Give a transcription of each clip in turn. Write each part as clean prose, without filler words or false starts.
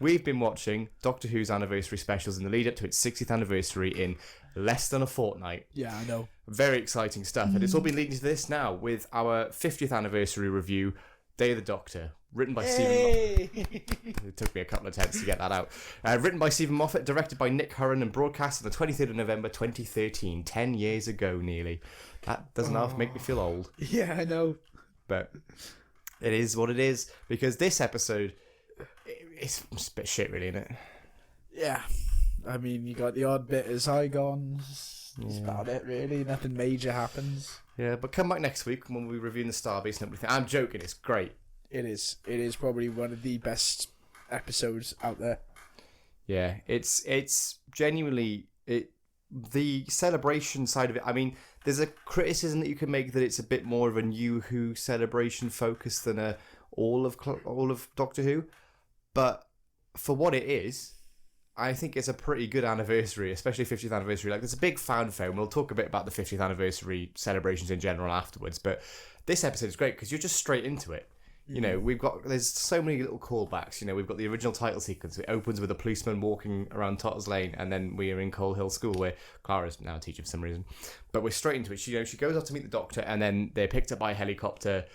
we've been watching Doctor Who's anniversary specials in the lead up to its 60th anniversary in less than a fortnight. Yeah, I know. Very exciting stuff. And it's all been leading to this now with our 50th anniversary review, Day of the Doctor, written by Stephen Moffat. It took me a couple of attempts to get that out. Written by Stephen Moffat, directed by Nick Curran, and broadcast on the 23rd of November 2013, 10 years ago nearly. That doesn't half make me feel old. Yeah, I know. But it is what it is, because this episode, it's a bit shit, really, isn't it? Yeah. I mean, you got the odd bit of Zygons. That's about it, really. Nothing major happens. Yeah, but come back next week when we'll be reviewing the Starbase and everything. I'm joking, it's great. It is. It is probably one of the best episodes out there. Yeah, it's genuinely the celebration side of it. I mean, there's a criticism that you can make that it's a bit more of a New Who celebration focus than all of Doctor Who, but for what it is, I think it's a pretty good anniversary, especially 50th anniversary. Like, there's a big fanfare, and we'll talk a bit about the 50th anniversary celebrations in general afterwards. But this episode is great because you're just straight into it. You know, there's so many little callbacks. You know, we've got the original title sequence. It opens with a policeman walking around Totters Lane, and then we are in Coal Hill School, where Clara's now a teacher for some reason. But we're straight into it. She goes off to meet the Doctor, and then they're picked up by a helicopter.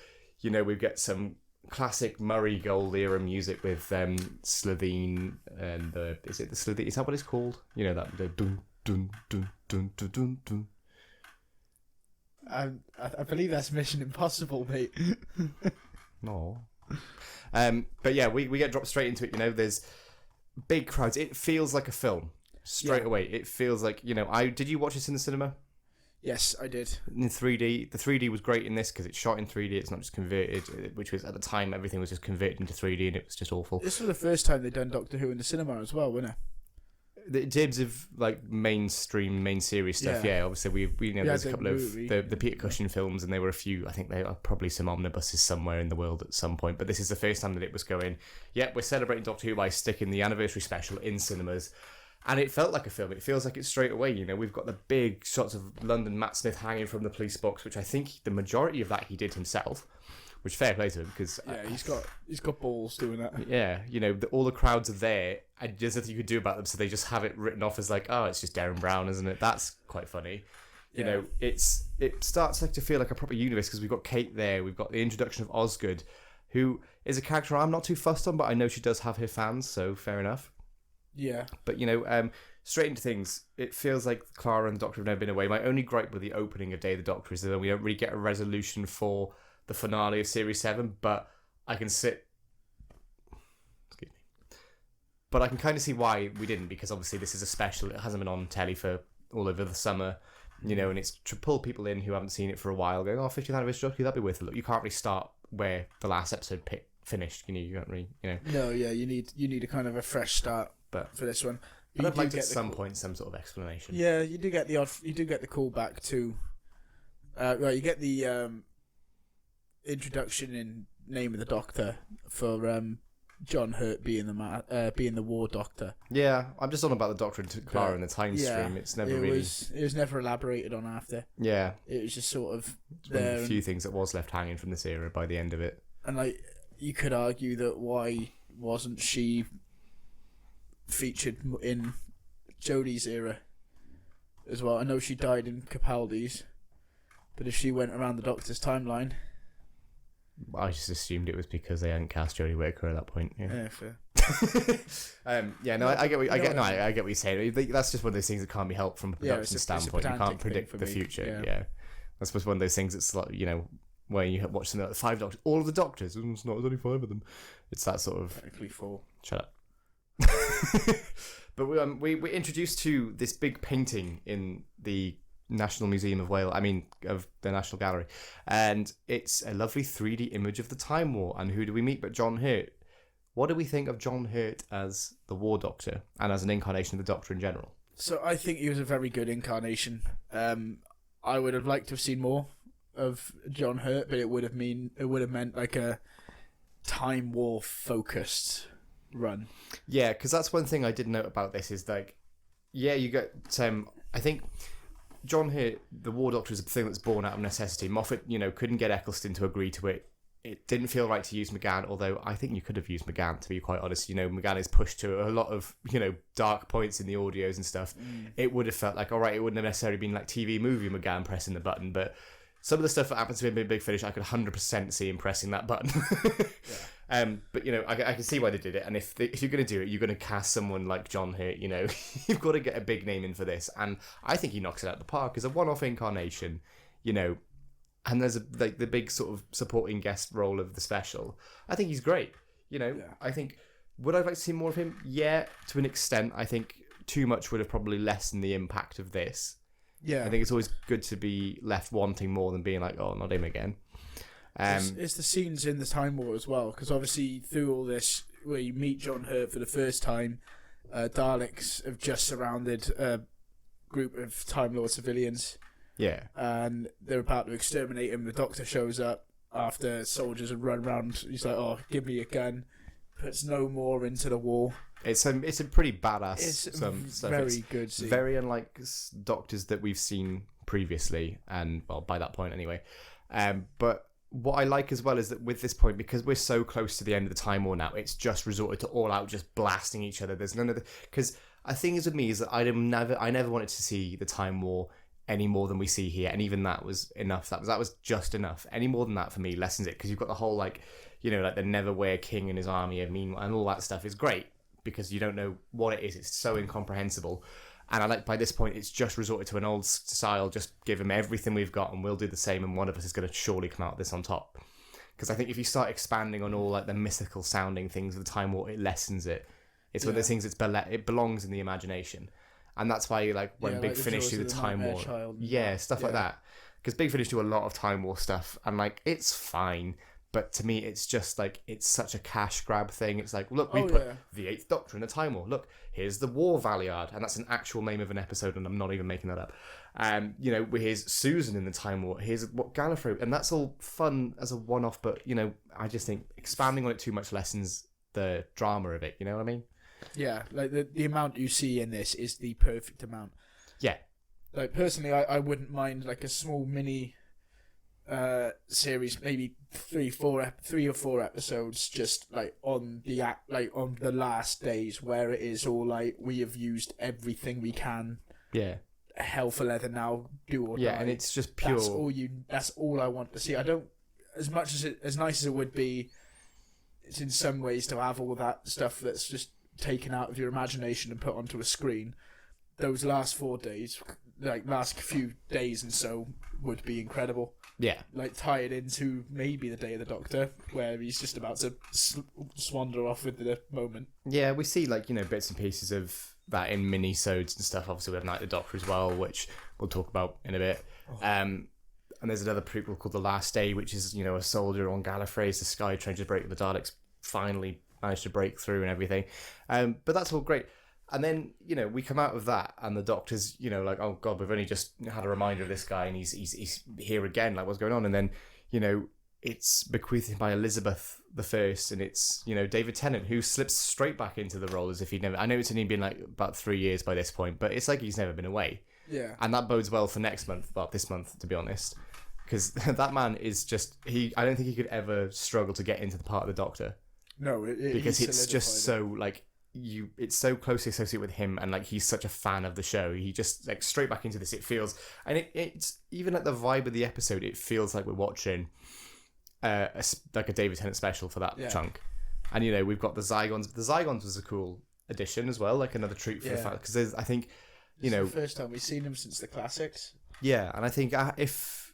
You know, we get some classic Murray Gold era music with Slitheen and is it the Slitheen? Is that what it's called? You know, that the dun dun dun dun dun dun dun. I believe that's Mission Impossible, mate. No. But yeah, we get dropped straight into it. You know, there's big crowds. It feels like a film straight away. It feels like, you know, did you watch this in the cinema? Yes, I did. In 3D. The 3D was great in this because it's shot in 3D. It's not just converted, which was at the time everything was just converted into 3D and it was just awful. This was the first time they'd done Doctor Who in the cinema as well, wasn't it? The dibs of like main series stuff, yeah. Obviously, we know there's a couple of the Peter Cushing films, and there were a few. I think there are probably some omnibuses somewhere in the world at some point. But this is the first time that it was going. Yeah, we're celebrating Doctor Who by sticking the anniversary special in cinemas, and it felt like a film. It feels like it's straight away. You know, we've got the big shots of London Matt Smith hanging from the police box, which I think the majority of that he did himself. Which fair play to him because he's got balls doing that. Yeah, you know, all the crowds are there, and there's nothing you could do about them, so they just have it written off as like, oh, it's just Darren Brown, isn't it? That's quite funny. You know, it starts like to feel like a proper universe because we've got Kate there, we've got the introduction of Osgood, who is a character I'm not too fussed on, but I know she does have her fans, so fair enough. Yeah. But you know, straight into things, it feels like Clara and the Doctor have never been away. My only gripe with the opening of Day of the Doctor is that we don't really get a resolution for the finale of Series 7, but I can but I can kind of see why we didn't, because obviously this is a special. It hasn't been on telly for all over the summer, you know, and it's to pull people in who haven't seen it for a while, going, 50th anniversary, that'd be worth a look. You can't really start where the last episode finished, you can't really, you know. No, yeah, you need a kind of a fresh start for this one. But I'd like at some point some sort of explanation. Yeah, you do get the callback to, right, you get the introduction in Name of the Doctor for John Hurt being the War Doctor. Yeah, I'm just on about the Doctor and Clara in the time stream. It's never it was never elaborated on after. Yeah, it was just sort of one of the few things that was left hanging from this era by the end of it. And like, you could argue that why wasn't she featured in Jodie's era as well? I know she died in Capaldi's, but if she went around the Doctor's timeline. I just assumed it was because they hadn't cast Jodie Whittaker at that point. Yeah, fair. I get what you're saying. That's just one of those things that can't be helped from a production standpoint. You can't predict the future. Yeah, that's just one of those things. It's like, you know, where you watch something like 5 Doctors, all of the Doctors. It's not. There's only 5 of them. It's that sort of. Technically 4. Shut up. But we're introduced to this big painting in the National Museum of Wales, of the National Gallery, and it's a lovely 3D image of the Time War. And who do we meet but John Hurt? What do we think of John Hurt as the War Doctor and as an incarnation of the Doctor in general? So I think he was a very good incarnation. I would have liked to have seen more of John Hurt, but it would have meant like a Time War focused run. Yeah, because that's one thing I did note about this is like, yeah, you get I think John Hurt, the War Doctor, is a thing that's born out of necessity. Moffat, you know, couldn't get Eccleston to agree to it it didn't feel right to use McGann, although I think you could have used McGann, to be quite honest. McGann is pushed to a lot of, dark points in the audios and stuff. It would have felt like, all right, it wouldn't have necessarily been like TV movie McGann pressing the button, but some of the stuff that happens to him in Big Finish, I could 100% see him pressing that button. But, I can see why they did it. And if you're going to do it, you're going to cast someone like John Hurt, you've got to get a big name in for this. And I think he knocks it out of the park as a one-off incarnation, and there's the big sort of supporting guest role of the special. I think he's great. I think, would I like to see more of him? Yeah, to an extent. I think too much would have probably lessened the impact of this. Yeah. I think it's always good to be left wanting more than being like, oh, not him again. It's the scenes in the Time War as well, because obviously through all this, where you meet John Hurt for the first time, Daleks have just surrounded a group of Time Lord civilians. Yeah. And they're about to exterminate him. The Doctor shows up after soldiers have run around. He's like, oh, give me a gun. Puts no more into the war. It's a pretty badass. It's very good scene. Very unlike Doctors that we've seen previously, and well, by that point anyway. But what I like as well is that with this point, because we're so close to the end of the Time War now, it's just resorted to all out just blasting each other. There's none of the, because the thing is with me is that I never wanted to see the Time War any more than we see here, and even that was enough. That was just enough. Any more than that for me lessens it, because you've got the whole like the Neverwhere King and his army of mean, and all that stuff is great because you don't know what it is. It's so incomprehensible. And I like by this point it's just resorted to an old style, just give him everything we've got and we'll do the same, and one of us is going to surely come out of this on top. Because I think if you start expanding on all like the mythical sounding things of the Time War, it lessens it. It's one of those things it belongs in the imagination. And that's why when Big Finish do the Time War, stuff like that. Because Big Finish do a lot of Time War stuff, and it's fine. But to me, it's just it's such a cash grab thing. It's like, look, we put the Eighth Doctor in the Time War. Look, here's the War Valiard, and that's an actual name of an episode, and I'm not even making that up. Here's Susan in the Time War. Here's what Gallifrey, and that's all fun as a one-off. But I just think expanding on it too much lessens the drama of it. You know what I mean? Yeah, the amount you see in this is the perfect amount. Yeah. Personally, I wouldn't mind a small mini series, maybe 3 or 4 episodes, just on the last days where it is all we have used everything we can. Yeah. Hell for leather now, do or die. Yeah, and it's just pure. That's all I want to see. I don't, as nice as it would be, it's in some ways to have all that stuff that's just taken out of your imagination and put onto a screen. Those last 4 days, last few days and so, would be incredible. Yeah. Tie it into maybe the Day of the Doctor, where he's just about to swander off with the moment. Yeah, we see bits and pieces of that in mini-sodes and stuff. Obviously we have Night of the Doctor as well, which we'll talk about in a bit. And there's another prequel called The Last Day, which is a soldier on Gallifrey as the Sky trying to break the Daleks finally managed to break through and everything. But that's all great. And then, we come out of that and the Doctor's, oh God, we've only just had a reminder of this guy and he's here again, what's going on? And then, it's bequeathed by Elizabeth I, and it's, David Tennant, who slips straight back into the role as if he'd never... I know it's only been about 3 years by this point, but it's like he's never been away. Yeah. And that bodes well for next month, well, this month, to be honest. Because that man is just... I don't think he could ever struggle to get into the part of the Doctor. No, because it's just so it's so closely associated with him, and he's such a fan of the show. He just straight back into this. It feels, and it's even the vibe of the episode. It feels like we're watching a David Tennant special for that chunk. And we've got the Zygons. The Zygons was a cool addition as well, another treat for the fan, because I think it's the first time we've seen him since the classics. Yeah, and I think if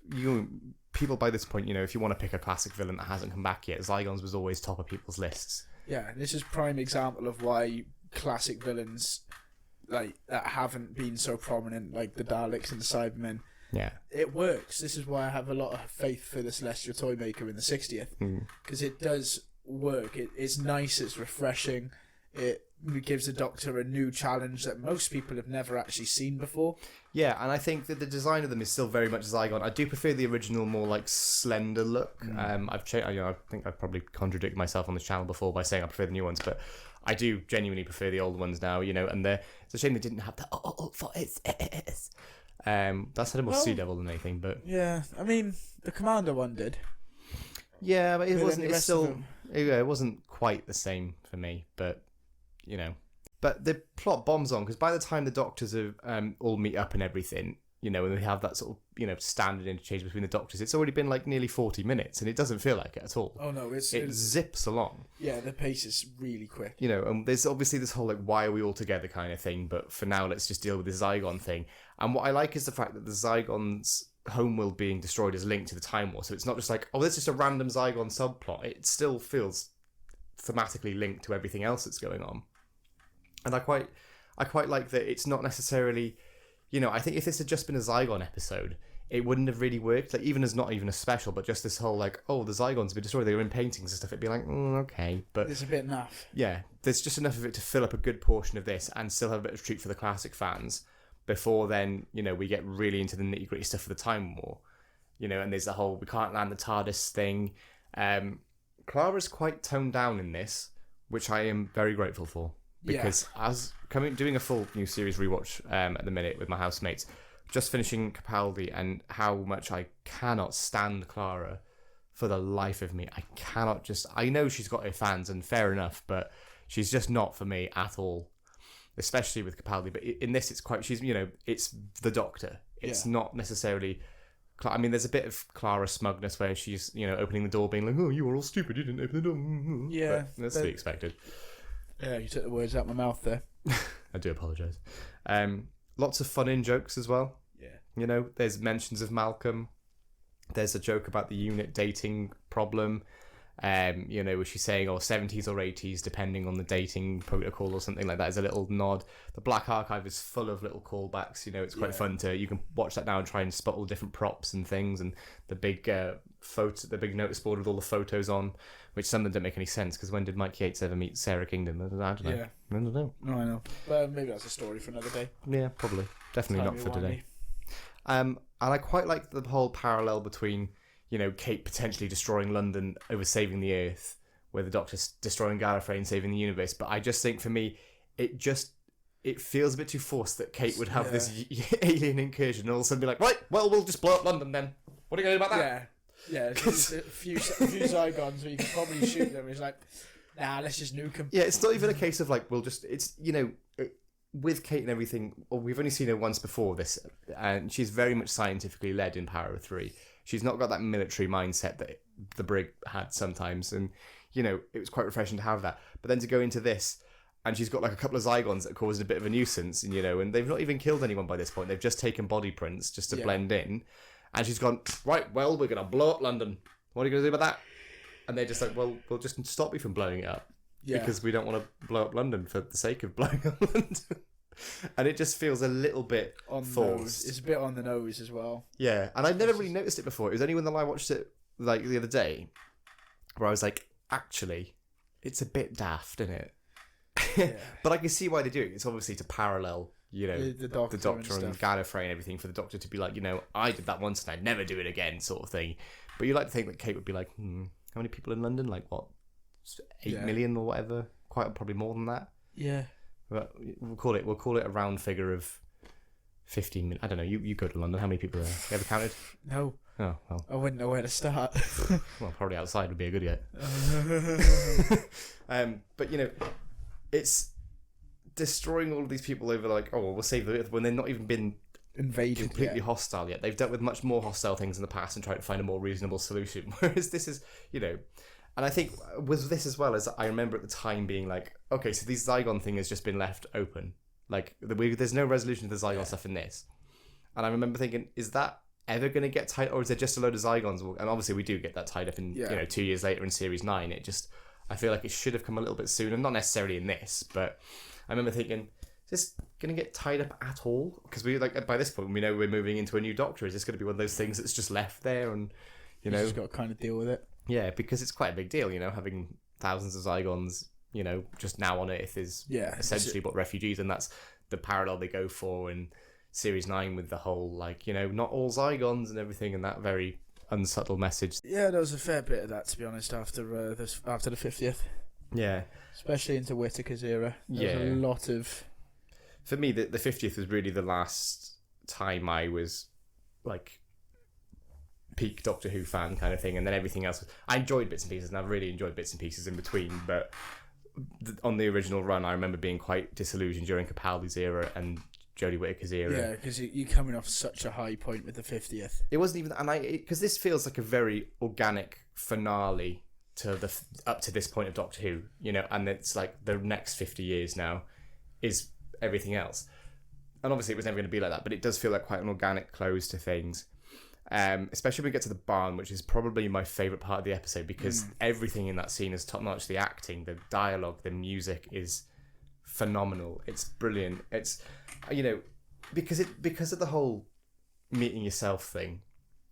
people by this point, if you want to pick a classic villain that hasn't come back yet, Zygons was always top of people's lists. Yeah, this is prime example of why classic villains that haven't been so prominent, like the Daleks and the Cybermen. Yeah, it works. This is why I have a lot of faith for the Celestial Toymaker in the 60th, because it does work. It's nice. It's refreshing. It gives the Doctor a new challenge that most people have never actually seen before. Yeah, and I think that the design of them is still very much Zygon. I do prefer the original, more slender look. I've changed. I think I've probably contradicted myself on this channel before by saying I prefer the new ones, but I do genuinely prefer the old ones now. And it's a shame they didn't have the for its. That's had a more Sea Devil than anything, but yeah, I mean the Commander one did. Yeah, but it But then wasn't. the It's rest of still. them- It wasn't quite the same for me, but you know. But the plot bombs on because by the time the doctors have all meet up and everything, you know, and they have that sort of standard interchange between the doctors, it's already been like nearly 40 minutes, and it doesn't feel like it at all. Oh no, It it's zips along. yeah, the pace is really quick. You know, and there's obviously this whole like why are we all together kind of thing, but for now let's just deal with the Zygon thing. And what I like is the fact that the Zygon's homeworld being destroyed is linked to the Time War, so it's not just like, oh, there's just a random Zygon subplot. It still feels thematically linked to everything else that's going on. And I quite like that it's not necessarily, I think if this had just been a Zygon episode, it wouldn't have really worked. Like, even as not even a special, but just this whole, like, oh, the Zygons have been destroyed, they were in paintings and stuff, it'd be like, okay. But It's a bit naff. yeah, there's just enough of it to fill up a good portion of this and still have a bit of treat for the classic fans before then, we get really into the nitty-gritty stuff for the Time War. And there's the whole, we can't land the TARDIS thing. Clara's quite toned down in this, which I am very grateful for. Because doing a full new series rewatch at the minute with my housemates, just finishing Capaldi, and how much I cannot stand Clara for the life of me. I know she's got her fans, and fair enough, but she's just not for me at all, especially with Capaldi. But in this, it's the Doctor. It's not necessarily. I mean, there's a bit of Clara smugness where she's, opening the door, being like, "Oh, you were all stupid. You didn't open the door." Yeah, but that's to be expected. Yeah, you took the words out of my mouth there. I do apologise. Lots of fun in jokes as well. Yeah. There's mentions of Malcolm. There's a joke about the unit dating problem. Where she's saying, 70s or 80s, depending on the dating protocol or something like that, is a little nod. The Black Archive is full of little callbacks. It's quite fun you can watch that now and try and spot all the different props and things, and the big the big notice board with all the photos on, which some of them don't make any sense, because when did Mike Yates ever meet Sarah Kingdom? I don't know. Yeah. I don't know. No, I know. But maybe that's a story for another day. Yeah, probably. Definitely not for today. And I quite like the whole parallel between, Kate potentially destroying London over saving the Earth, where the Doctor's destroying Gallifrey and saving the universe. But I just think, for me, it feels a bit too forced that Kate would have this alien incursion and all of a sudden be like, right, well, we'll just blow up London then. What are you going to do about that? Yeah, there's a few Zygons where you can probably shoot them. It's like, nah, let's just nuke them. Yeah, it's not even a case of like, with Kate and everything, we've only seen her once before this, and she's very much scientifically led in Power of Three. She's not got that military mindset that the Brig had sometimes, and it was quite refreshing to have that. But then to go into this, and she's got like a couple of Zygons that caused a bit of a nuisance, and and they've not even killed anyone by this point. They've just taken body prints just to blend in, and she's gone, right, well, we're gonna blow up London. What are you gonna do about that? And they're just like, well, we'll just stop you from blowing it up. Yeah. Because we don't want to blow up London for the sake of blowing up London. And it just feels a little bit forced. It's a bit on the nose as well. Yeah, and I'd never really noticed it before. It was only when I watched it like the other day where I was like, actually, it's a bit daft, isn't it? Yeah. But I can see why they do it. It's obviously to parallel, the Doctor and Gallifrey and everything, for the Doctor to be like, I did that once and I'd never do it again, sort of thing. But you like to think that Kate would be like, how many people in London? Like, what, 8 million or whatever? Probably more than that. Yeah. But we'll call it a round figure of 15 million. I don't know. You go to London. How many people are there? You ever counted? No. Oh, well. I wouldn't know where to start. Well, probably outside would be a good get. But it's destroying all of these people over like, oh, well, we'll save the Earth, when they've not even been invaded, completely hostile yet. They've dealt with much more hostile things in the past and tried to find a more reasonable solution. Whereas this is, and I think with this as well, as I remember at the time being like, okay, so this Zygon thing has just been left open. Like, there's no resolution to the Zygon stuff in this. And I remember thinking, is that ever going to get tied, or is there just a load of Zygons? And obviously we do get that tied up in, 2 years later in Series 9. I feel like it should have come a little bit sooner. Not necessarily in this, but I remember thinking, is this going to get tied up at all? Because by this point, we know we're moving into a new Doctor. Is this going to be one of those things that's just left there? And, you just got to kind of deal with it. Yeah, because it's quite a big deal, having thousands of Zygons, just now on Earth is essentially what refugees, and that's the parallel they go for in Series 9 with the whole, like, not all Zygons and everything, and that very unsubtle message. Yeah, there was a fair bit of that, to be honest, after the 50th. Yeah. Especially into Whittaker's era. There was a lot of... For me, the 50th was really the last time I was, like, peak Doctor Who fan kind of thing, and then everything else. I enjoyed bits and pieces, and I've really enjoyed bits and pieces in between. But on the original run, I remember being quite disillusioned during Capaldi's era and Jodie Whittaker's era. Yeah, because you're coming off such a high point with the 50th. It wasn't even, and because this feels like a very organic finale to up to this point of Doctor Who, you know, and it's like the next 50 years now is everything else. And obviously it was never going to be like that, but it does feel like quite an organic close to things. Especially when we get to the barn, which is probably my favourite part of the episode, because everything in that scene is top notch. The acting, the dialogue, the music is phenomenal. It's brilliant. It's, you know, because of the whole meeting yourself thing,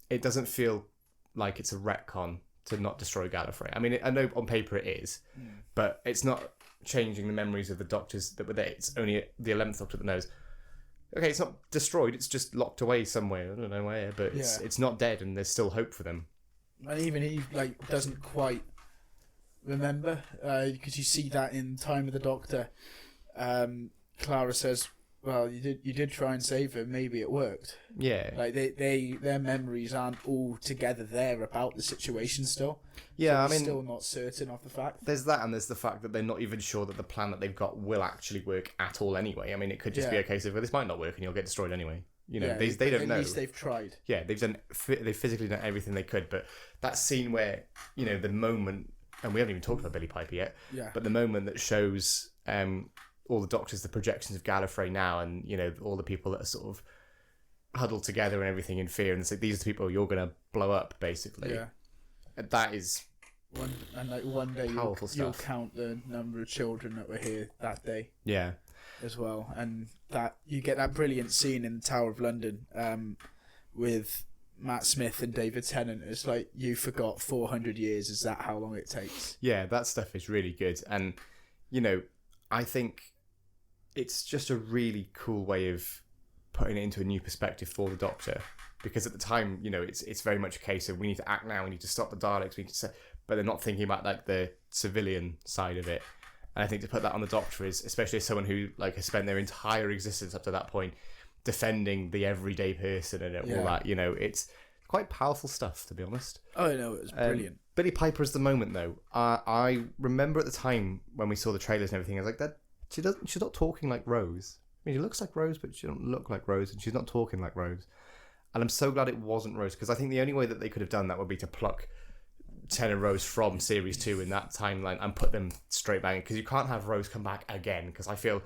it doesn't feel like it's a retcon to not destroy Gallifrey. I mean, I know on paper it is, but it's not changing the memories of the Doctors that were there. It's only the 11th Doctor that knows, okay, it's not destroyed, it's just locked away somewhere. I don't know where, but it's not dead, and there's still hope for them. And even he doesn't quite remember, because you see that in Time of the Doctor. Clara says, "Well, you did try and save him. Maybe it worked." Yeah, like their memories aren't all together there about the situation still. Yeah, so I mean, still not certain of the fact. There's that, and there's the fact that they're not even sure that the plan that they've got will actually work at all. Anyway, I mean, it could just be a case of, well, this might not work, and you'll get destroyed anyway. You know, they don't know. At least they've tried. Yeah, they've physically done everything they could, but that scene where, you know, the moment, and we haven't even talked about Billie Piper yet. Yeah. But the moment that shows all the Doctors, the projections of Gallifrey now, and, you know, all the people that are sort of huddled together and everything in fear, and it's like, these are the people you're going to blow up, basically. Yeah. That is one day you'll count the number of children that were here that day. Yeah. As well, and that you get that brilliant scene in the Tower of London with Matt Smith and David Tennant. It's like, you forgot 400 years. Is that how long it takes? Yeah, that stuff is really good, and, you know, I think it's just a really cool way of putting it into a new perspective for the Doctor, because at the time, you know, it's very much a case of, we need to act now, we need to stop the Daleks, we need to but they're not thinking about like the civilian side of it. And I think to put that on the Doctor is, especially as someone who like has spent their entire existence up to that point defending the everyday person and all that, you know, it's quite powerful stuff, to be honest. Oh no, it was brilliant. Billie Piper is the moment though. I remember at the time when we saw the trailers and everything, I was like, that she's not talking like Rose. I mean, she looks like Rose, but she don't look like Rose, and she's not talking like Rose. And I'm so glad it wasn't Rose, because I think the only way that they could have done that would be to pluck Ten and Rose from Series 2 in that timeline and put them straight back in, because you can't have Rose come back again, because I feel,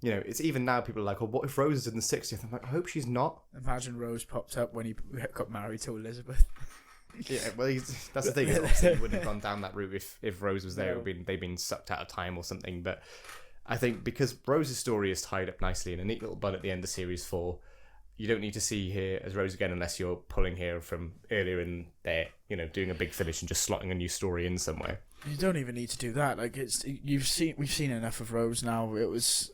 you know, it's even now people are like, oh, what if Rose is in the 60th? I'm like, I hope she's not. Imagine Rose popped up when he got married to Elizabeth. Yeah, well, that's the thing. Obviously, he wouldn't have gone down that route if Rose was there. No. They'd been sucked out of time or something. But I think because Rose's story is tied up nicely in a neat little bun at the end of Series 4, you don't need to see her as Rose again unless you're pulling her from earlier in there, you know, doing a big finish and just slotting a new story in somewhere. You don't even need to do that. Like, we've seen enough of Rose now. It was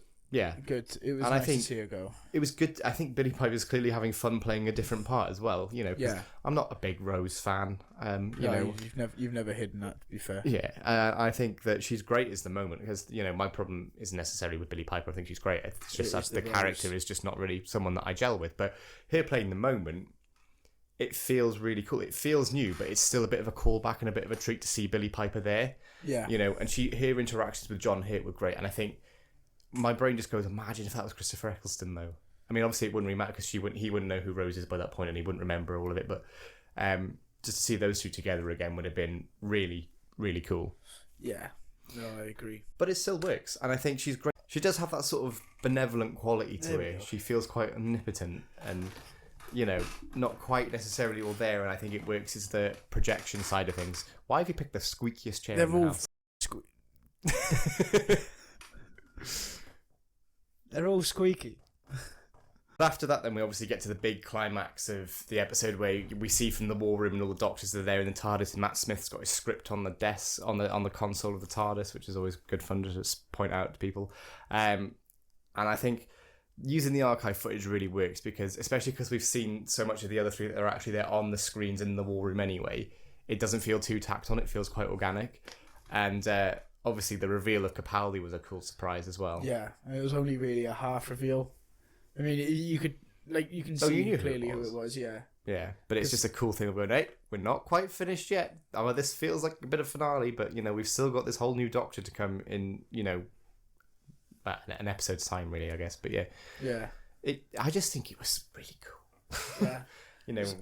good. It was nice to see her go. It was good. I think Billie Piper's clearly having fun playing a different part as well. You know, 'cause I'm not a big Rose fan. You know, you've never hidden that, to be fair. Yeah, I think that she's great as the moment, because, you know, my problem isn't necessarily with Billie Piper. I think she's great. It's just that the character is just not really someone that I gel with. But her playing the moment, it feels really cool. It feels new, but it's still a bit of a callback and a bit of a treat to see Billie Piper there. Yeah, you know, and her interactions with John Hurt were great, and I think my brain just goes, imagine if that was Christopher Eccleston, though. I mean, obviously it wouldn't really matter, because he wouldn't know who Rose is by that point, and he wouldn't remember all of it. But just to see those two together again would have been really, really cool. Yeah, no, I agree. But it still works, and I think she's great. She does have that sort of benevolent quality to her. She feels quite omnipotent, and, you know, not quite necessarily all there. And I think it works as the projection side of things. Why have you picked the squeakiest chair? They're all They're all squeaky. After that, then we obviously get to the big climax of the episode, where we see from the war room and all the Doctors are there in the TARDIS, and Matt Smith's got his script on the desk, on the console of the TARDIS, which is always good fun to just point out to people. And I think using the archive footage really works, because especially because we've seen so much of the other three that are actually there on the screens in the war room anyway, it doesn't feel too tacked on. It feels quite organic, and obviously the reveal of Capaldi was a cool surprise as well. Yeah, it was only really a half reveal. I mean, you can see clearly who it was. Yeah. Yeah, but it's just a cool thing of going, hey, we're not quite finished yet. Oh, this feels like a bit of finale, but, we've still got this whole new Doctor to come in, an episode's time, really, I guess. But yeah. Yeah. I just think it was really cool. Yeah.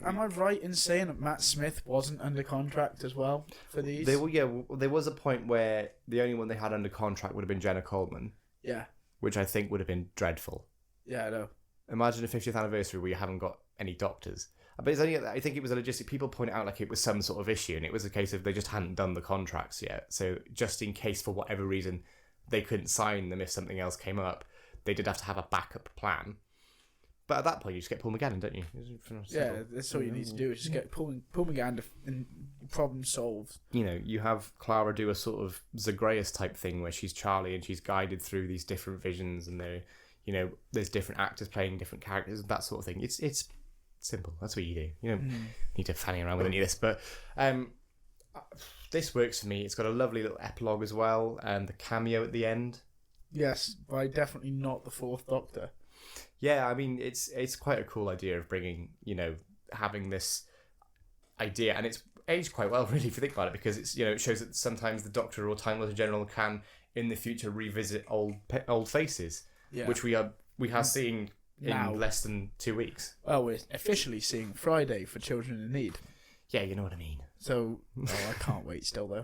Am I right in saying that Matt Smith wasn't under contract as well for these? There was a point where the only one they had under contract would have been Jenna Coleman. Yeah. Which I think would have been dreadful. Yeah, I know. Imagine a 50th anniversary where you haven't got any doctors. But it's only, I think it was a logistic. People point out like it was some sort of issue, and it was a case of they just hadn't done the contracts yet. So just in case, for whatever reason, they couldn't sign them if something else came up, they did have to have a backup plan. But at that point, you just get Paul McGann, don't you? Yeah, that's all you need to do is just get Paul McGann and problem solved. You have Clara do a sort of Zagreus type thing where she's Charlie and she's guided through these different visions, and there's different actors playing different characters and that sort of thing. It's simple. That's what you do. You don't need to fanny around with any of this. But this works for me. It's got a lovely little epilogue as well, and the cameo at the end. Yes, but definitely not the Fourth Doctor. Yeah, I mean, it's quite a cool idea of bringing, having this idea, and it's aged quite well, really, if you think about it, because it's, it shows that sometimes the Doctor or Time Lord in general can, in the future, revisit old faces, which we are seeing in less than 2 weeks. Well, we're officially seeing Friday for Children in Need. Yeah, you know what I mean. So, I can't wait still, though.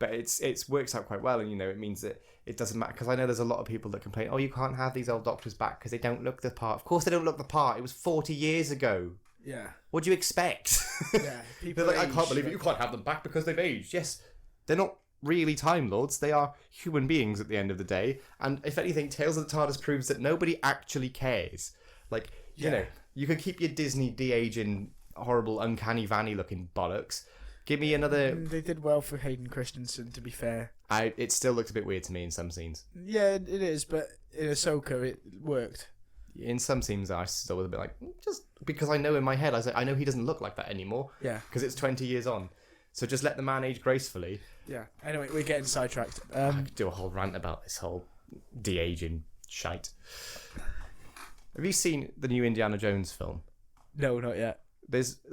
But it's works out quite well, and it means that it doesn't matter, because I know there's a lot of people that complain, you can't have these old Doctors back because they don't look the part. Of course they don't look the part. It was 40 years ago. Yeah. What do you expect? Yeah. They're like, I can't believe it. You can't have them back because they've aged. Yes, they're not really Time Lords. They are human beings at the end of the day. And if anything, Tales of the TARDIS proves that nobody actually cares. Like, you can keep your Disney de-aging, horrible, uncanny valley looking bollocks. Give me another... They did well for Hayden Christensen, to be fair. It still looks a bit weird to me in some scenes. Yeah, it is, but in Ahsoka, it worked. In some scenes, I still was a bit like, just because I know in my head, I know he doesn't look like that anymore. Yeah. Because it's 20 years on. So just let the man age gracefully. Yeah. Anyway, we're getting sidetracked. I could do a whole rant about this whole de-aging shite. Have you seen the new Indiana Jones film? No, not yet.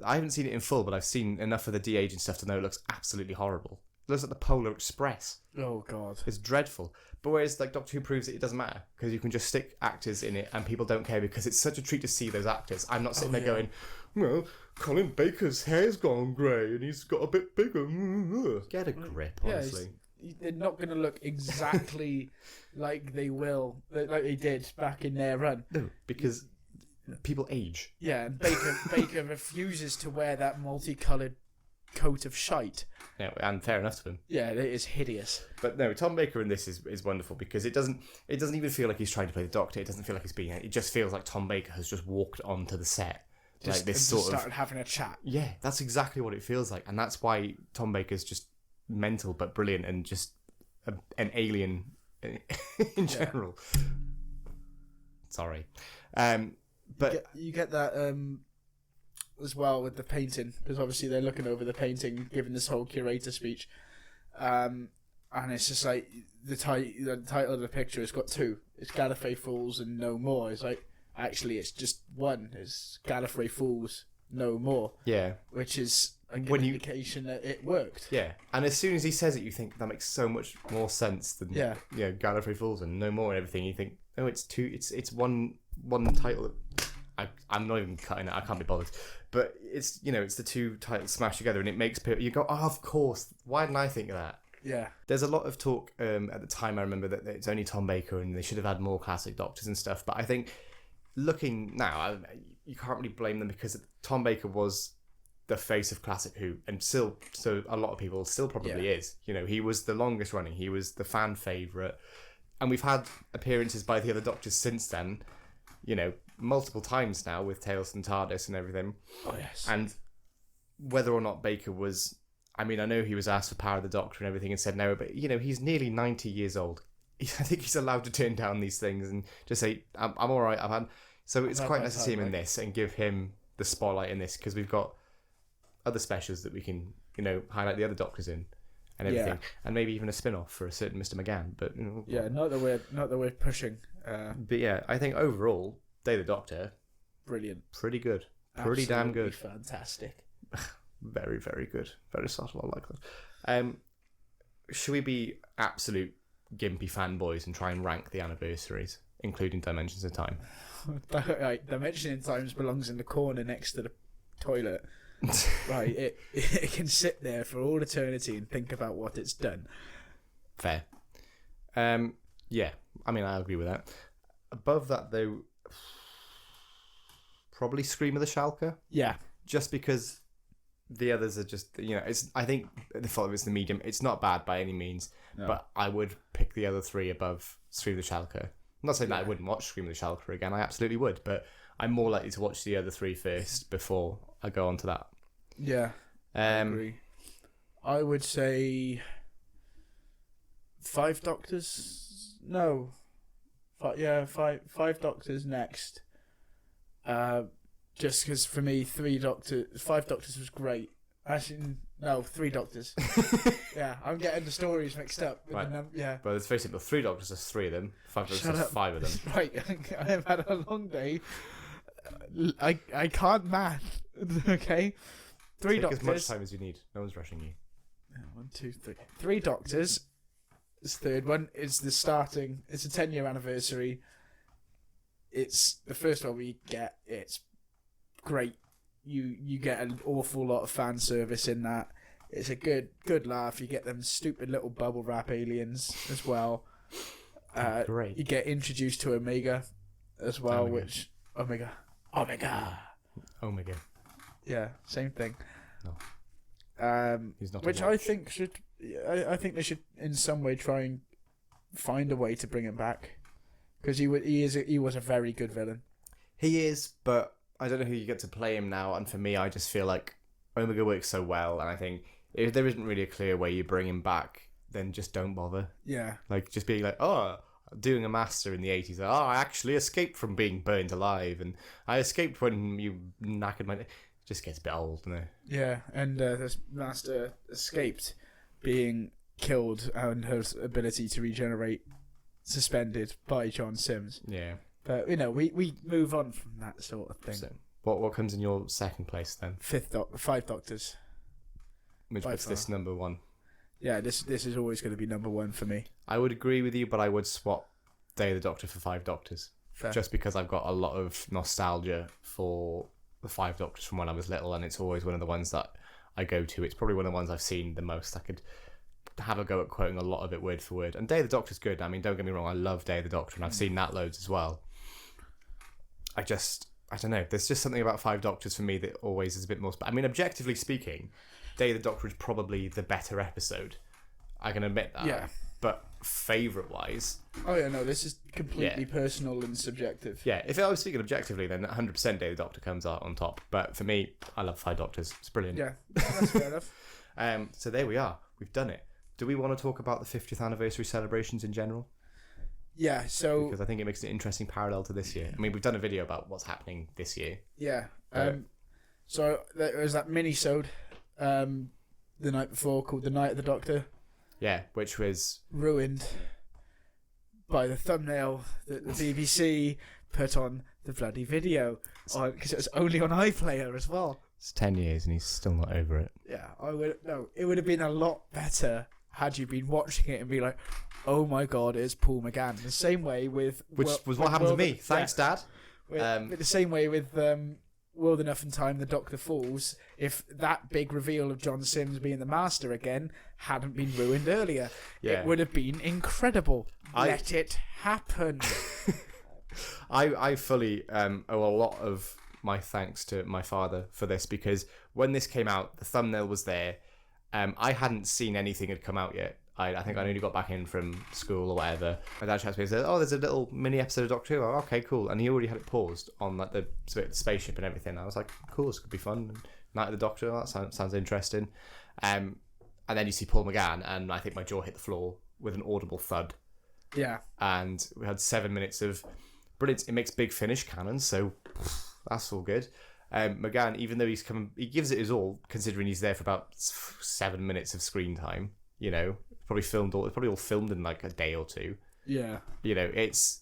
I haven't seen it in full, but I've seen enough of the de-aging stuff to know it looks absolutely horrible. It looks like the Polar Express. Oh, God. It's dreadful. But whereas like Doctor Who proves that it doesn't matter, because you can just stick actors in it and people don't care because it's such a treat to see those actors. I'm not sitting there going, well, Colin Baker's hair's gone grey and he's got a bit bigger. Get a grip, honestly. They're not going to look exactly like they did back in their run. No, because... people age. Yeah, and Baker refuses to wear that multicoloured coat of shite. Yeah, and fair enough to him. Yeah, it is hideous. But no, Tom Baker in this is wonderful because it doesn't even feel like he's trying to play the Doctor. It doesn't feel like he's being. It just feels like Tom Baker has just walked onto the set. Started having a chat. Yeah, that's exactly what it feels like, and that's why Tom Baker's just mental but brilliant and just an alien in general. Sorry. But you get that as well with the painting, because obviously they're looking over the painting, giving this whole curator speech, and it's just like the title of the picture has got two. It's Gallifrey Fools and No More. It's like actually it's just one. It's Gallifrey Fools No More. Yeah, which is an indication that it worked. Yeah, and as soon as he says it, you think that makes so much more sense than Gallifrey Fools and No More and everything. You think, oh, it's two. It's one title. I'm not even cutting it. I can't be bothered. But it's it's the two titles smashed together, and it makes people. You go, oh, of course. Why didn't I think of that? Yeah. There's a lot of talk at the time. I remember that it's only Tom Baker, and they should have had more classic Doctors and stuff. But I think looking now, you can't really blame them because Tom Baker was the face of classic Who, and still, so a lot of people still probably is. He was the longest running. He was the fan favourite, and we've had appearances by the other Doctors since then. Multiple times now with Tales from TARDIS and everything. Oh, yes. And whether or not Baker was... I mean, I know he was asked for Power of the Doctor and everything and said no, but, he's nearly 90 years old. I think he's allowed to turn down these things and just say, I'm all right. So it's quite nice to see him in this and give him the spotlight in this, because we've got other specials that we can, highlight the other Doctors in and everything. Yeah. And maybe even a spin-off for a certain Mr. McGann. But yeah, not that we're pushing. But yeah, I think overall... Day of the Doctor, brilliant, pretty good. Pretty damn Absolutely good. fantastic. Very, very good. Very subtle. I like that. Should we be absolute gimpy fanboys and try and rank the anniversaries, including Dimensions of Time? Right, Dimension in Times belongs in the corner next to the toilet. Right, it can sit there for all eternity and think about what it's done. Fair. Yeah, I mean, I agree with that. Above that, though, probably Scream of the Schalke, Yeah, just because the others are just, it's. I think the fault of it's the medium. It's not bad by any means, No. but I would pick the other three above Scream of the Schalke. I'm not saying that I Yeah. wouldn't watch Scream of the Schalke again. I absolutely would, but I'm more likely to watch the other three first before I go on to that. yeah, I agree. I would say Five Doctors. No, five Doctors next. Just because for me, Five Doctors was great. Actually, no, Three Doctors. Yeah, I'm getting the stories mixed up. With Right. Yeah. But it's very simple. 3 Doctors, there's 3 of them. 5 Doctors, Shut there's up. 5 of them. Right, I have had a long day. I can't math. Okay, Three Take Doctors. as much time as you need. No one's rushing you. 1, 2, 3. Three Doctors. This third one is the starting. It's a 10-year anniversary. It's the first one we get. It's great. You get an awful lot of fan service in that. It's a good laugh. You get them stupid little bubble wrap aliens as well. Great. You get introduced to Omega as well, Omega. which Omega. Omega. Yeah, same thing. No. He's not a Which I watch. think should. I think they should in some way try and find a way to bring him back, because he was a very good villain. He is, but I don't know who you get to play him now. And for me, I just feel like Omega works so well, and I think if there isn't really a clear way you bring him back, then just don't bother. Yeah, Like, just being like, oh, doing a master in the 80s. Oh, I actually escaped from being burned alive, and I escaped when you knackered my... It just gets a bit old, doesn't it? yeah, and this master escaped being killed and her ability to regenerate suspended by John Sims. Yeah. But we move on from that sort of thing. So, what comes in your second place then? Five Doctors. Which By puts this far. number 1. Yeah, this is always going to be number 1 for me. I would agree with you, but I would swap Day of the Doctor for 5 Doctors. Fair. Just because I've got a lot of nostalgia for the 5 Doctors from when I was little, and it's always one of the ones that I go to. It's probably one of the ones I've seen the most. I could have a go at quoting a lot of it word for word. And Day of the Doctor's good. I mean, don't get me wrong, I love Day of the Doctor, and I've seen that loads as well. I don't know. There's just something about 5 Doctors for me that always is a bit more... I mean, objectively speaking, Day of the Doctor is probably the better episode. I can admit that. Yeah. But favourite-wise... Oh yeah, no, this is completely personal and subjective. Yeah, if I was speaking objectively, then 100% Day of the Doctor comes out on top. But for me, I love 5 Doctors. It's brilliant. Yeah, that's fair enough. So there we are. We've done it. Do we want to talk about the 50th anniversary celebrations in general? Yeah, so Because I think it makes an interesting parallel to this year. I mean, we've done a video about what's happening this year. yeah, Right. so there was that mini-sode the night before called The Night of the Doctor, Yeah, which was... ruined by the thumbnail that the BBC put on the bloody video, because it was only on iPlayer as well. It's 10 years and he's still not over it. Yeah, it would have been a lot better had you been watching it and be like, oh my god, it's Paul McGann. The same way with... Which was what happened to me. Thanks, Dad. With the same way with World Enough in Time, The Doctor Falls, if that big reveal of John Sims being the Master again hadn't been ruined earlier, Yeah. it would have been incredible. Let it happen. I fully owe a lot of my thanks to my father for this, because when this came out, the thumbnail was there. I hadn't seen anything had come out yet. I think I only got back in from school or whatever. My dad chatted to me and said, oh, there's a little mini episode of Doctor Who. Oh, okay, cool. And he already had it paused on like the spaceship and everything. I was like, cool, this could be fun. Night of the Doctor, that sounds interesting. And then you see Paul McGann, and I think my jaw hit the floor with an audible thud. Yeah. And we had 7 minutes of brilliant. It makes Big Finish canon, so that's all good. McGann, even though he gives it his all, considering he's there for about 7 minutes of screen time. You know, it's probably all filmed in like a day or two. Yeah. You know, it's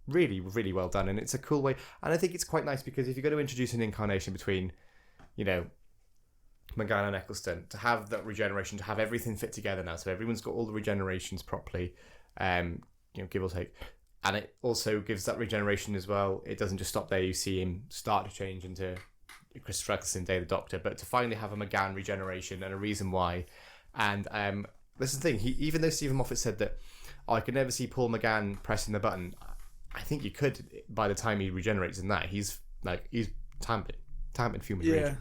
really, really well done, and it's a cool way. And I think it's quite nice because if you're going to introduce an incarnation between, you know, McGann and Eccleston, to have that regeneration, to have everything fit together now, so everyone's got all the regenerations properly, give or take. And it also gives that regeneration as well. It doesn't just stop there. You see him start to change into Christopher Eccleston, Day the Doctor, but to finally have a McGann regeneration and a reason why. And this is the thing. Even though Stephen Moffat said that I could never see Paul McGann pressing the button, I think you could by the time he regenerates in that. He's tamping human rage.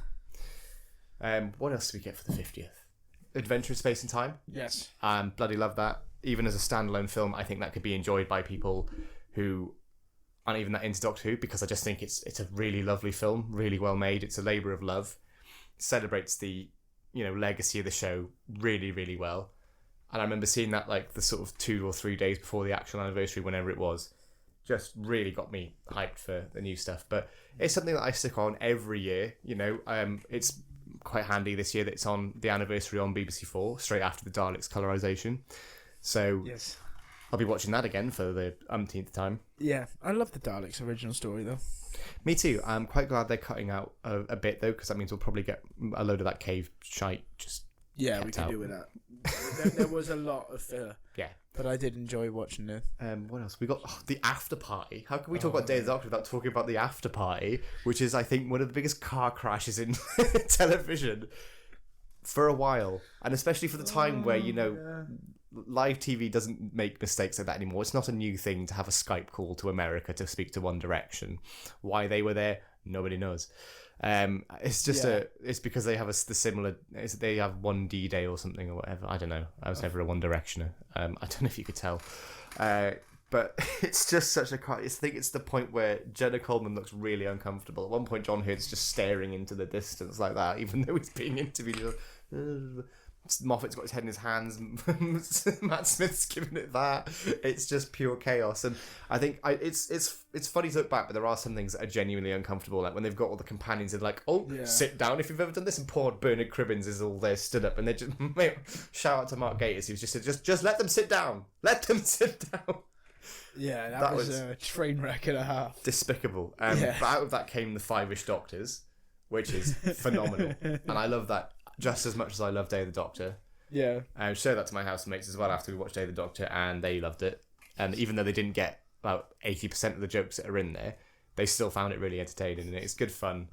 What else do we get for the 50th? Adventure in Space and Time. Yes. Bloody love that. Even as a standalone film, I think that could be enjoyed by people who aren't even that into Doctor Who, because I just think it's a really lovely film, really well made. It's a labour of love. It celebrates the legacy of the show really, really well. And I remember seeing that like the sort of 2 or 3 days before the actual anniversary, whenever it was. Just really got me hyped for the new stuff. But it's something that I stick on every year. It's quite handy this year that it's on the anniversary on BBC4 straight after the Daleks colorization. So yes, I'll be watching that again for the umpteenth time. Yeah, I love the Daleks original story though. Me too. I'm quite glad they're cutting out a bit though, because that means we'll probably get a load of that cave shite just yeah, we can out. do with that. there was a lot of filler. Yeah. But I did enjoy watching it. What else? We got the after party. How can we talk about Day of the Doctor without talking about the after party, which is, I think, one of the biggest car crashes in television for a while, and especially for the time where live TV doesn't make mistakes like that anymore. It's not a new thing to have a Skype call to America to speak to One Direction. Why they were there, nobody knows. It's just it's because they have they have one D-Day or something or whatever. I don't know. I was never a One Directioner. I don't know if you could tell. But it's just such a car. I think it's the point where Jenna Coleman looks really uncomfortable. At one point, John Hurt's just staring into the distance like that, even though he's being interviewed. Moffat's got his head in his hands. Matt Smith's giving it that. It's just pure chaos, and I think it's funny to look back, but there are some things that are genuinely uncomfortable. Like when they've got all the companions, and like, sit down if you've ever done this. And poor Bernard Cribbins is all there stood up, and they just shout out to Mark Gatiss. He was just let them sit down. Let them sit down. Yeah, that was a train wreck and a half. Despicable. But out of that came the 5-ish Doctors, which is phenomenal, and I love that. Just as much as I love Day of the Doctor. Yeah. I showed that to my housemates as well after we watched Day of the Doctor, and they loved it. And even though they didn't get about 80% of the jokes that are in there, they still found it really entertaining, and it's good fun.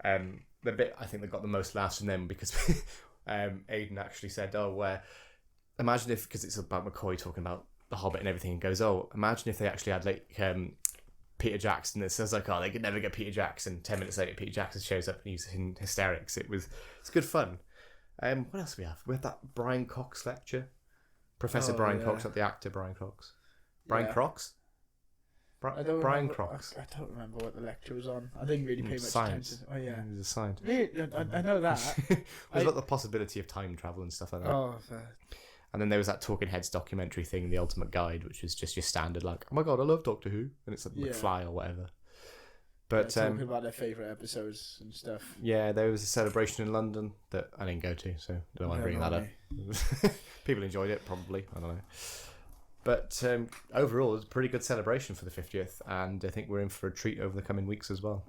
The bit I think that got the most laughs from them, because Aidan actually said, imagine if, because it's about McCoy talking about The Hobbit and everything, and goes, imagine if they actually had Peter Jackson. It says like, they could never get Peter Jackson. 10 minutes later, Peter Jackson shows up and he's in hysterics. It's good fun. What else do we have? We have that Brian Cox lecture. Professor Brian Cox, not the actor Brian Cox. Brian Crox? Brian Crox. I don't remember what the lecture was on. I didn't really pay much science. attention. Oh yeah, It was a science. I know that. It was about the possibility of time travel and stuff like that. Oh. And then there was that Talking Heads documentary thing, The Ultimate Guide, which was just your standard like, oh my god, I love Doctor Who, and it's like Fly or whatever. But talking about their favourite episodes and stuff. Yeah, there was a celebration in London that I didn't go to, so I don't want to bring that up. People enjoyed it, probably. I don't know. But overall, it was a pretty good celebration for the 50th, and I think we're in for a treat over the coming weeks as well.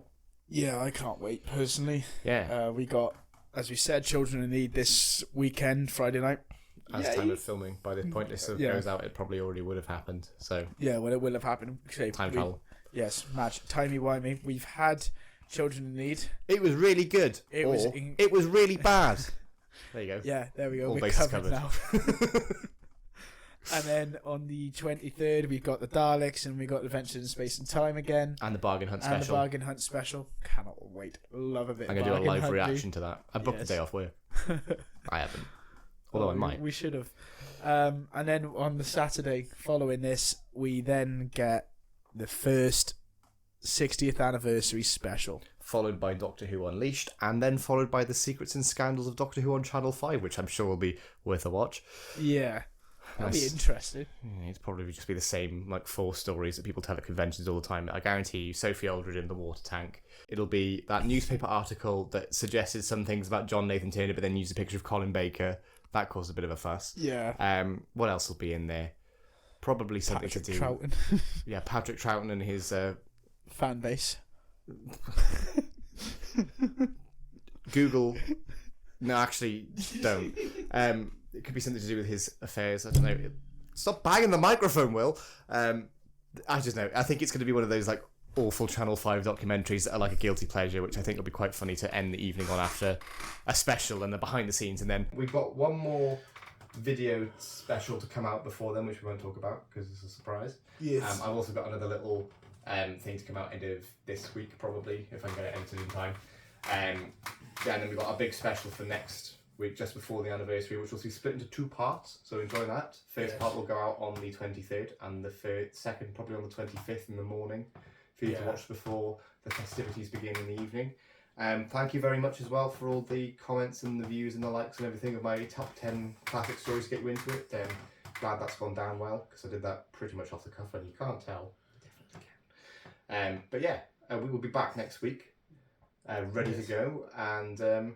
Yeah, I can't wait, personally. Yeah. We got, as we said, Children in Need this weekend, Friday night. As time of filming, by the point this goes out, it probably already would have happened. So yeah, well, it will have happened. Time travel. Yes, timey-wimey. We've had Children in Need. It was really good. It was really bad. There you go. Yeah, there we go. All We're bases covered now. And then on the 23rd, we've got the Daleks, and we got Adventures in Space and Time again. And the Bargain Hunt special. And the Bargain Hunt special. Cannot wait. Love a bit I'm of going to do a live Hunt reaction to that. I booked the day off work. I haven't. Although I might. We should have. And then on the Saturday following this, we then get the first 60th anniversary special. Followed by Doctor Who Unleashed, and then followed by the Secrets and Scandals of Doctor Who on Channel 5, which I'm sure will be worth a watch. Yeah. That'll be interesting. It'd probably just be the same, 4 stories that people tell at conventions all the time. I guarantee you, Sophie Aldred in the water tank. It'll be that newspaper article that suggested some things about John Nathan Turner, but then used a picture of Colin Baker. That caused a bit of a fuss. Yeah. What else will be in there? probably something Patrick to do. Troughton. Yeah, Patrick Troughton and his Fan base. Google. No, actually, don't. It could be something to do with his affairs. I don't know. Stop banging the microphone, Will. I just know. I think it's going to be one of those like awful Channel 5 documentaries that are like a guilty pleasure, which I think will be quite funny to end the evening on after a special and the behind the scenes. And then we've got one more video special to come out before then, which we won't talk about because it's a surprise. Yes. I've also got another little thing to come out end of this week, probably, if I can get it edited in time. And then we've got a big special for next week, just before the anniversary, which will be split into 2 parts, so enjoy that. First part will go out on the 23rd, and the second probably on the 25th in the morning, for you to watch before the festivities begin in the evening. Thank you very much as well for all the comments and the views and the likes and everything of my top 10 classic stories to get you into it. Glad that's gone down well, because I did that pretty much off the cuff, and you can't tell. Definitely can. But yeah, we will be back next week, ready to go, and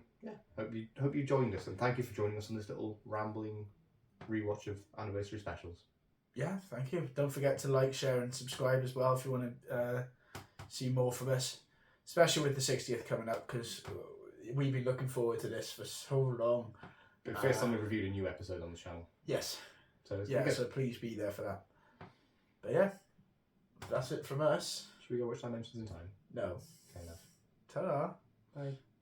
hope you joined us, and thank you for joining us on this little rambling rewatch of anniversary specials. Yeah, thank you. Don't forget to like, share, and subscribe as well if you want to see more from us, especially with the 60th coming up, because we've been looking forward to this for so long. But first time we reviewed a new episode on the channel. Yes. So so please be there for that. But yeah, that's it from us. Should we go watch Dimensions in Time? No. Okay, enough. Ta-da. Bye.